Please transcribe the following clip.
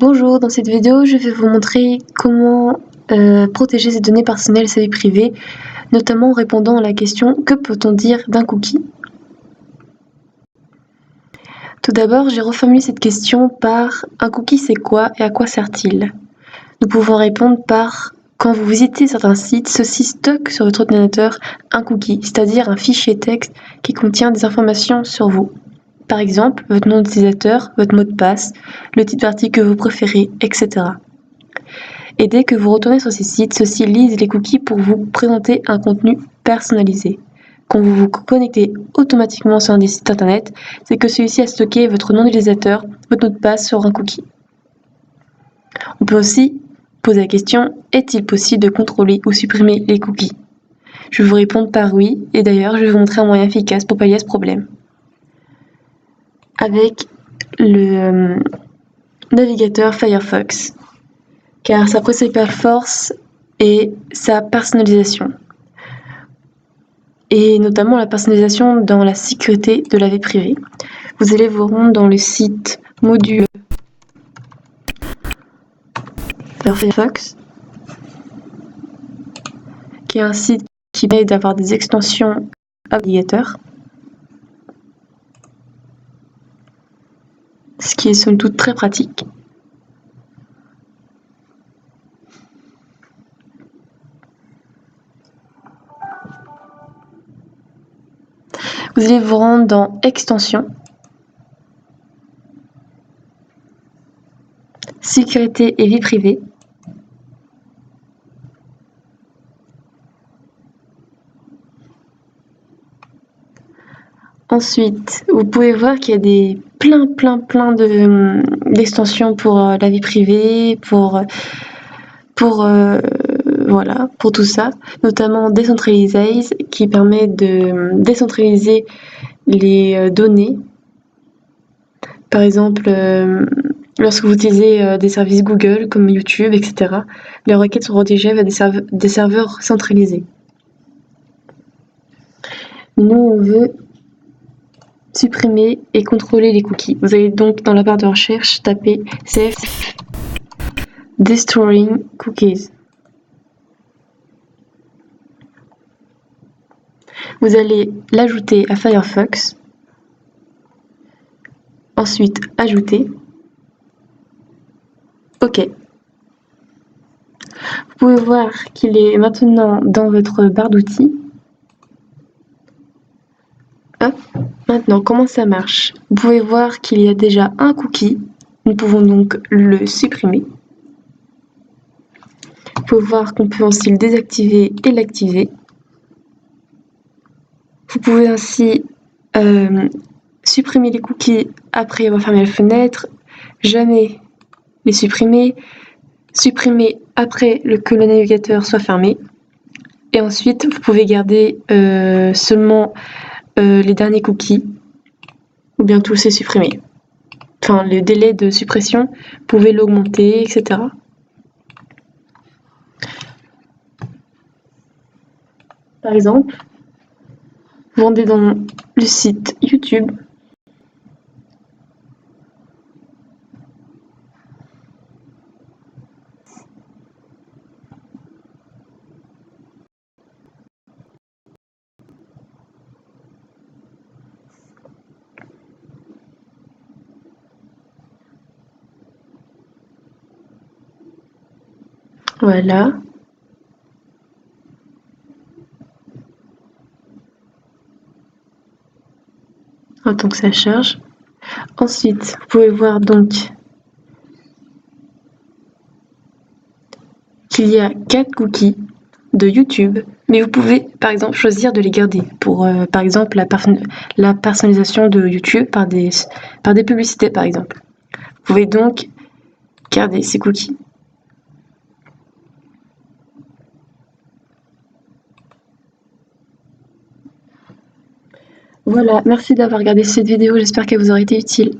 Bonjour, dans cette vidéo, je vais vous montrer comment protéger ses données personnelles et sa vie privée, notamment en répondant à la question « Que peut-on dire d'un cookie ?» Tout d'abord, j'ai reformulé cette question par « Un cookie c'est quoi et à quoi sert-il » Nous pouvons répondre par « Quand vous visitez certains sites, ceux-ci stockent sur votre ordinateur un cookie, c'est-à-dire un fichier texte qui contient des informations sur vous. Par exemple, votre nom d'utilisateur, votre mot de passe, le type d'article que vous préférez, etc. Et dès que vous retournez sur ces sites, ceux-ci lisent les cookies pour vous présenter un contenu personnalisé. Quand vous vous connectez automatiquement sur un des sites internet, c'est que celui-ci a stocké votre nom d'utilisateur, votre mot de passe sur un cookie. On peut aussi poser la question, est-il possible de contrôler ou supprimer les cookies? Je vais vous répondre par oui, et d'ailleurs je vais vous montrer un moyen efficace pour pallier à ce problème. Avec le navigateur Firefox, car sa principale force est sa personnalisation, et notamment la personnalisation dans la sécurité de la vie privée. Vous allez vous rendre dans le site module Firefox, qui est un site qui permet d'avoir des extensions obligatoires, ce qui est somme toute très pratique. Vous allez vous rendre dans Extensions, Sécurité et vie privée. Ensuite, vous pouvez voir qu'il y a des plein d'extensions pour la vie privée, pour tout ça, notamment Decentralize qui permet de décentraliser les données. Par exemple, lorsque vous utilisez des services Google comme YouTube, etc., les requêtes sont redirigées vers des serveurs centralisés. Nous, on veut supprimer et contrôler les cookies. Vous allez donc dans la barre de recherche taper CF Destroying Cookies. Vous allez l'ajouter à Firefox, ensuite ajouter, OK. Vous pouvez voir qu'il est maintenant dans votre barre d'outils. Hop. Maintenant, comment ça marche? Vous pouvez voir qu'il y a déjà un cookie. Nous pouvons donc le supprimer. Vous pouvez voir qu'on peut aussi le désactiver et l'activer. Vous pouvez ainsi supprimer les cookies après avoir fermé la fenêtre, jamais les supprimer après que le navigateur soit fermé. Et ensuite, vous pouvez garder seulement les derniers cookies, ou bien tous les supprimer. Enfin, le délai de suppression, vous pouvez l'augmenter, etc. Par exemple, vous rendez dans le site YouTube. Voilà. Attends que ça charge. Ensuite, vous pouvez voir donc qu'il y a 4 cookies de YouTube, mais vous pouvez par exemple choisir de les garder pour par exemple la personnalisation de YouTube par des publicités par exemple. Vous pouvez donc garder ces cookies. Voilà, merci d'avoir regardé cette vidéo, j'espère qu'elle vous aura été utile.